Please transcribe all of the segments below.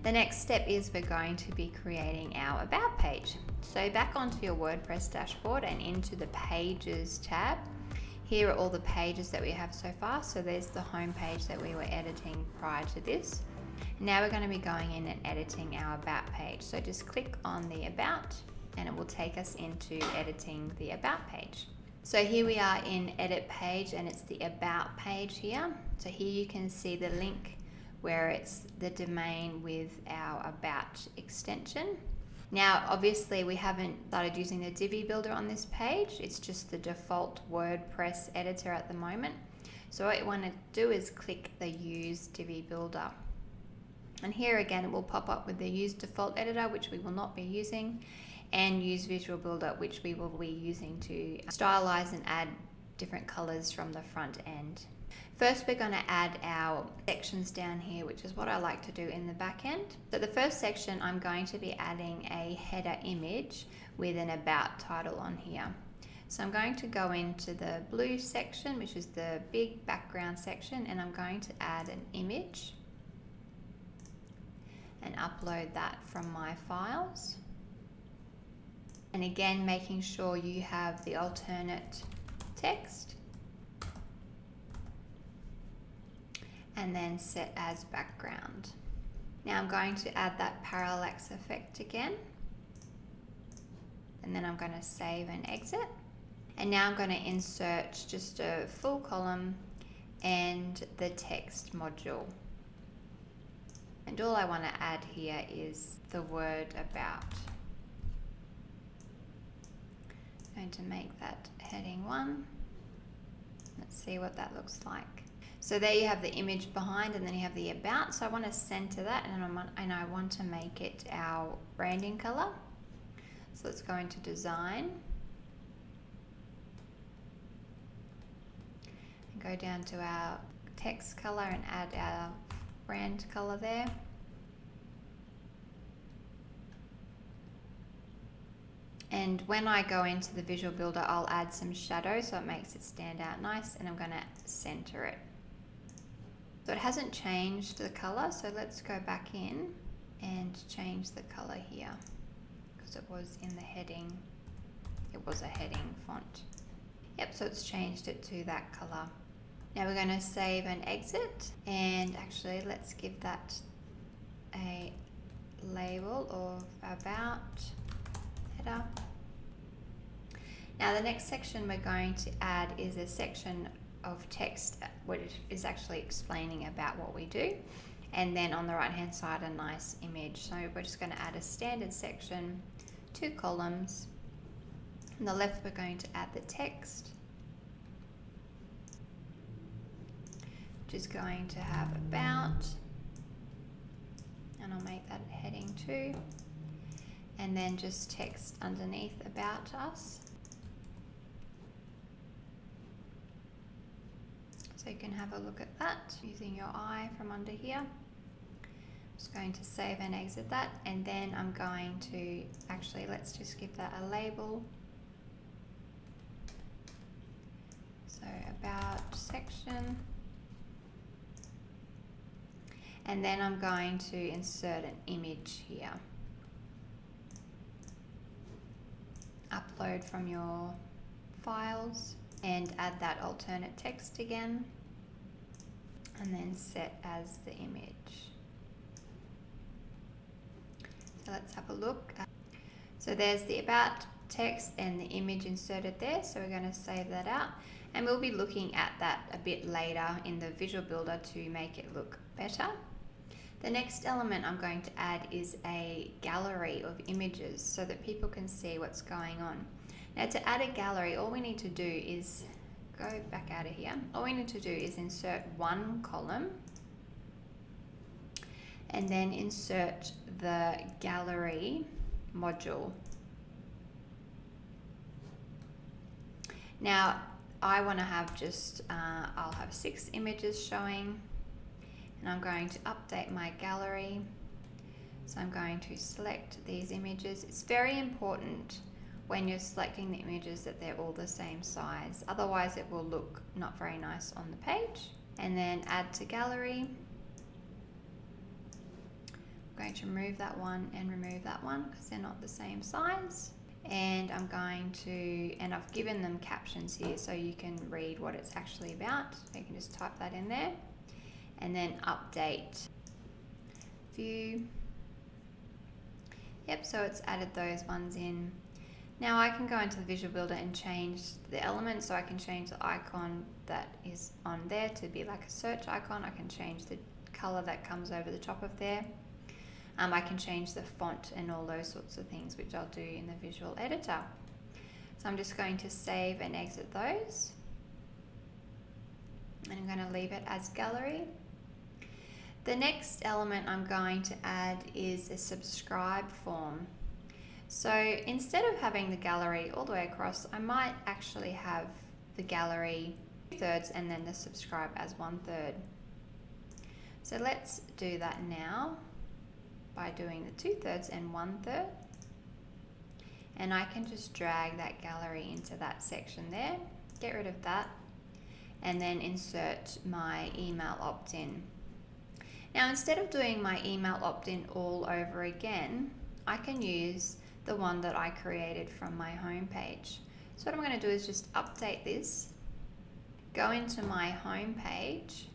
The next step is we're going to be creating our About page. So back onto your WordPress dashboard and into the Pages tab. Here are all the pages that we have so far. So there's the home page that we were editing prior to this. Now we're going to be going in and editing our About page. So just click on the About and it will take us into editing the About page. So here we are in Edit Page and it's the About page here. So here you can see the link where it's the domain with our About extension. Now, obviously we haven't started using the Divi Builder on this page. It's just the default WordPress editor at the moment. So what you want to do is click the Use Divi Builder. And here again, it will pop up with the Use Default Editor, which we will not be using, and Use Visual Builder, which we will be using to stylize and add different colors from the front end. First, we're going to add our sections down here, which is what I like to do in the back end. So the first section, I'm going to be adding a header image with an About title on here. So I'm going to go into the blue section, which is the big background section, and I'm going to add an image and upload that from my files. And again, making sure you have the alternate text. And then set as background. Now I'm going to add that parallax effect again. And then I'm going to save and exit. And now I'm going to insert just a full column and the text module. And all I want to add here is the word About. I'm going to make that heading 1. Let's see what that looks like. So there you have the image behind and then you have the About. So I want to center that and I want to make it our branding color. So let's go into Design. And go down to our text color and add our brand color there. And when I go into the Visual Builder, I'll add some shadow so it makes it stand out nice, and I'm going to center it. So it hasn't changed the color, so let's go back in and change the color here because it was in the heading. It was a heading font. Yep, so it's changed it to that color. Now we're going to save and exit, and actually let's give that a label of About header. Now the next section we're going to add is a section of text which is actually explaining about what we do, and then on the right hand side a nice image. So we're just going to add a standard section, 2 columns. On the left we're going to add the text, which is going to have About, and I'll make that heading 2, and then just text underneath About Us. So you can have a look at that using your eye from under here. I'm just going to save and exit that, and then I'm going to let's just give that a label. So About section, and then I'm going to insert an image here. Upload from your files and add that alternate text again, and then set as the image. So let's have a look. So there's the About text and the image inserted there, so we're going to save that out, and we'll be looking at that a bit later in the Visual Builder to make it look better. The next element I'm going to add is a gallery of images so that people can see what's going on. Now to add a gallery, all we need to do is go back out of here. All we need to do is insert 1 column and then insert the gallery module. Now I want to have I'll have 6 images showing, and I'm going to update my gallery. So I'm going to select these images. It's very important when you're selecting the images that they're all the same size, otherwise it will look not very nice on the page. And then add to gallery. going to remove that one and remove that one because they're not the same size. And I'm going to, and I've given them captions here so you can read what it's actually about. So you can just type that in there and then update view. Yep, so it's added those ones in. Now I can go into the Visual Builder and change the element, so I can change the icon that is on there to be like a search icon. I can change the color that comes over the top of there. I can change the font and all those sorts of things, which I'll do in the visual editor. So I'm just going to save and exit those. And I'm going to leave it as gallery. The next element I'm going to add is a subscribe form. So instead of having the gallery all the way across, I might actually have the gallery 2/3 and then the subscribe as 1/3. So let's do that now by doing the 2/3 and 1/3. And I can just drag that gallery into that section there, get rid of that, and then insert my email opt-in. Now instead of doing my email opt-in all over again, I can use the one that I created from my home page. So what I'm going to do is just update this, go into my home page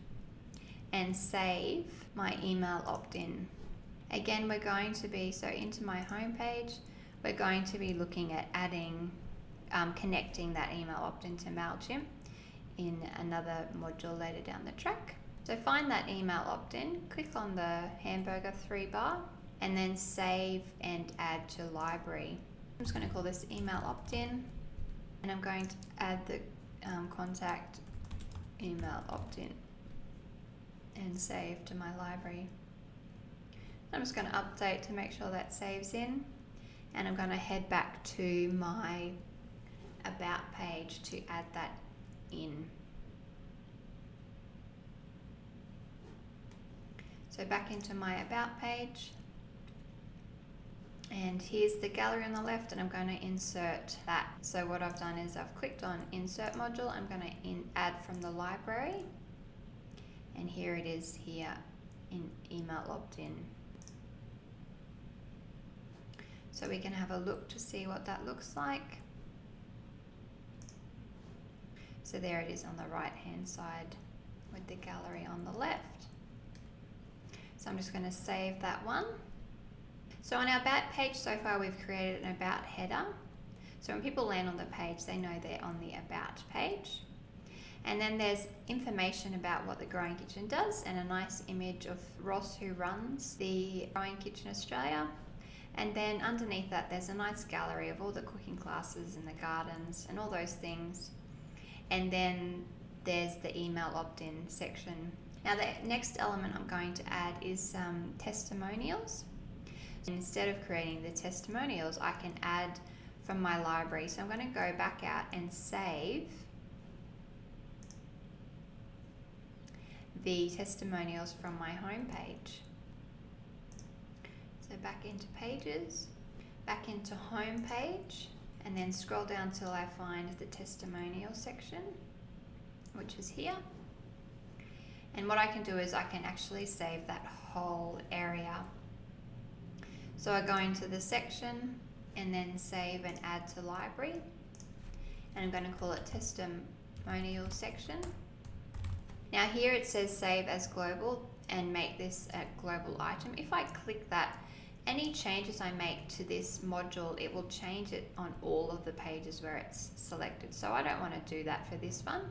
and save my email opt-in. Again, we're going to be, so into my home page, we're going to be looking at adding, connecting that email opt-in to MailChimp in another module later down the track. So find that email opt-in, click on the hamburger 3-bar, and then save and add to library. I'm just going to call this email opt-in, and I'm going to add the contact email opt-in and save to my library. I'm just going to update to make sure that saves in, and I'm going to head back to my about page to add that in. So back into my about page, and here's the gallery on the left, and I'm going to insert that. So what I've done is I've clicked on insert module. I'm going to add from the library, and here it is here in email opt-in. So we can have a look to see what that looks like. So there it is on the right hand side with the gallery on the left. So I'm just going to save that one. So on our about page so far, we've created an about header. So when people land on the page, they know they're on the about page. And then there's information about what the Growing Kitchen does and a nice image of Ross, who runs the Growing Kitchen Australia. And then underneath that, there's a nice gallery of all the cooking classes and the gardens and all those things. And then there's the email opt-in section. Now the next element I'm going to add is some testimonials. Instead of creating the testimonials, I can add from my library. So I'm going to go back out and save the testimonials from my home page. So back into pages, back into home page, and then scroll down till I find the testimonial section, which is here. And what I can do is I can actually save that whole area. So I go into the section and then save and add to library. And I'm going to call it testimonial section. Now here it says save as global and make this a global item. If I click that, any changes I make to this module, it will change it on all of the pages where it's selected. So I don't want to do that for this one.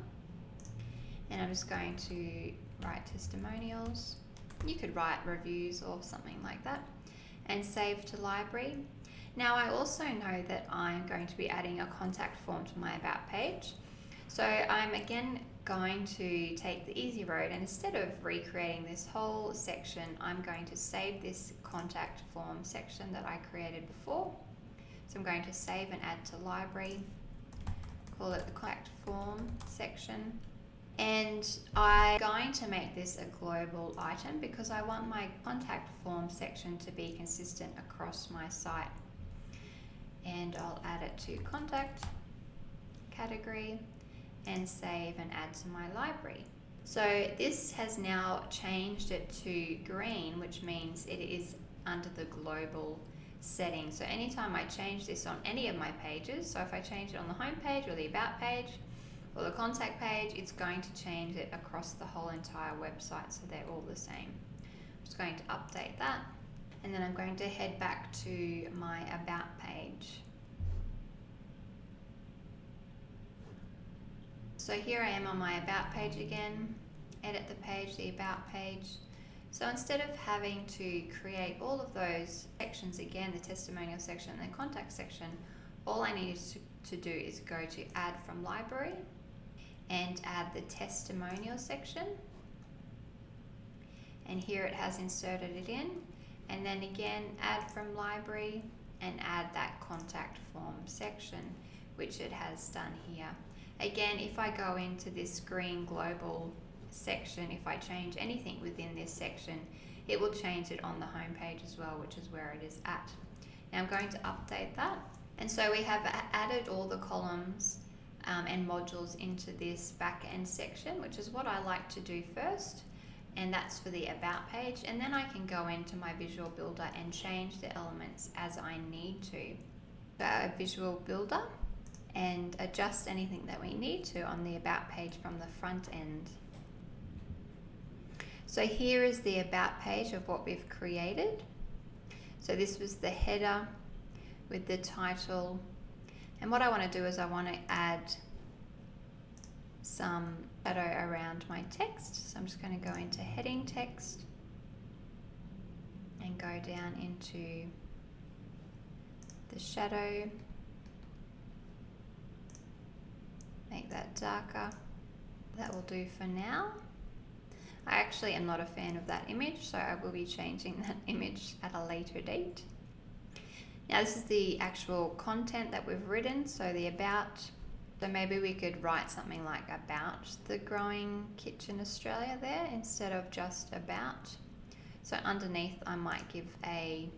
And I'm just going to write testimonials. You could write reviews or something like that, and save to library. Now I also know that I'm going to be adding a contact form to my about page. So I'm again going to take the easy road, and instead of recreating this whole section, I'm going to save this contact form section that I created before. So I'm going to save and add to library, call it the contact form section. And I'm going to make this a global item because I want my contact form section to be consistent across my site. And I'll add it to contact category and save and add to my library. So this has now changed it to green, which means it is under the global settings. So anytime I change this on any of my pages, so if I change it on the home page or the about page or the contact page, it's going to change it across the whole entire website, so they're all the same. I'm just going to update that, and then I'm going to head back to my about page. So here I am on my about page again, edit the page, the about page. So instead of having to create all of those sections again, the testimonial section and the contact section, all I needed to do is go to add from library and add the testimonial section. And here it has inserted it in. And then again, add from library and add that contact form section, which it has done here. Again, if I go into this green global section, if I change anything within this section, it will change it on the home page as well, which is where it is at. Now I'm going to update that. And so we have added all the columns and modules into this back end section, which is what I like to do first. And that's for the about page. And then I can go into my Visual Builder and change the elements as I need to. So a Visual Builder, and adjust anything that we need to on the about page from the front end. So here is the about page of what we've created. So this was the header with the title. And what I want to do is I want to add some shadow around my text. So I'm just going to go into heading text and go down into the shadow. Make that darker. That will do for now. I actually am not a fan of that image, so I will be changing that image at a later date. Now this is the actual content that we've written, so the about. So maybe we could write something like about the Growing Kitchen Australia there instead of just about. So underneath I might give a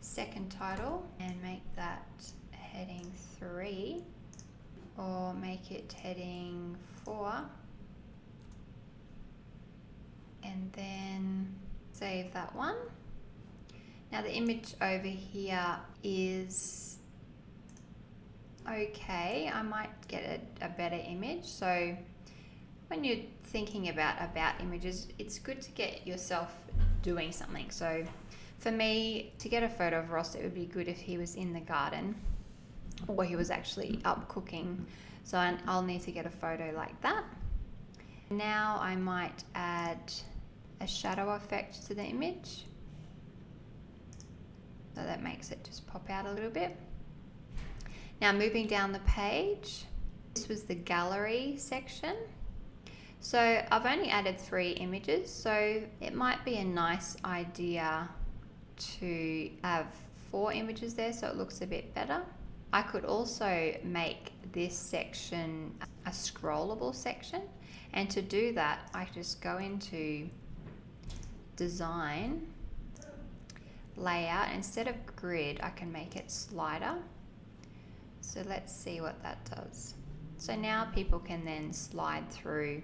second title and make that heading 3, or make it heading 4, and then save that one. Now the image over here is okay. I might get a better image. So when you're thinking about images, it's good to get yourself doing something. So for me, to get a photo of Ross, it would be good if he was in the garden or he was actually up cooking. So I'll need to get a photo like that. Now I might add a shadow effect to the image. So that makes it just pop out a little bit. Now moving down the page, this was the gallery section. So I've only added 3 images, so it might be a nice idea to have 4 images there so it looks a bit better. I could also make this section a scrollable section, and to do that I just go into design, layout, instead of grid I can make it slider. So let's see what that does. So now people can then slide through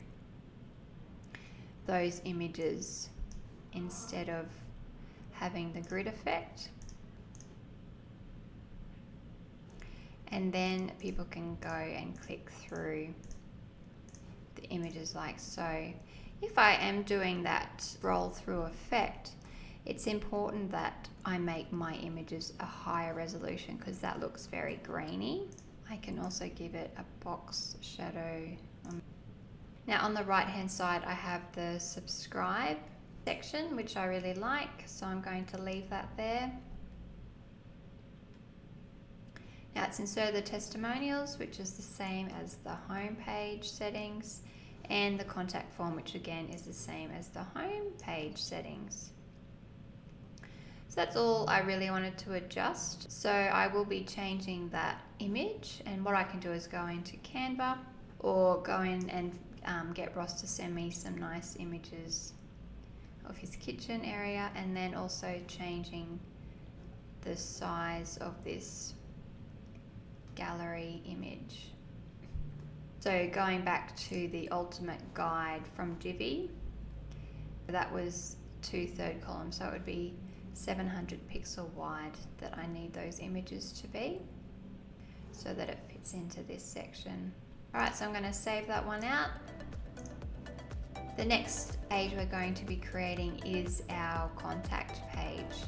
those images instead of having the grid effect. And then people can go and click through the images like so. If I am doing that scroll through effect, it's important that I make my images a higher resolution because that looks very grainy. I can also give it a box shadow. Now on the right hand side I have the subscribe section, which I really like, so I'm going to leave that there. Now it's inserted the testimonials, which is the same as the home page settings, and the contact form, which again is the same as the home page settings. So that's all I really wanted to adjust. So I will be changing that image, and what I can do is go into Canva or go in and get Ross to send me some nice images of his kitchen area, and then also changing the size of this gallery image. So going back to the ultimate guide from Divi, that was 2/3 columns, so it would be 700 pixel wide that I need those images to be so that it fits into this section. Alright, so I'm going to save that one out. The next page we're going to be creating is our contact page.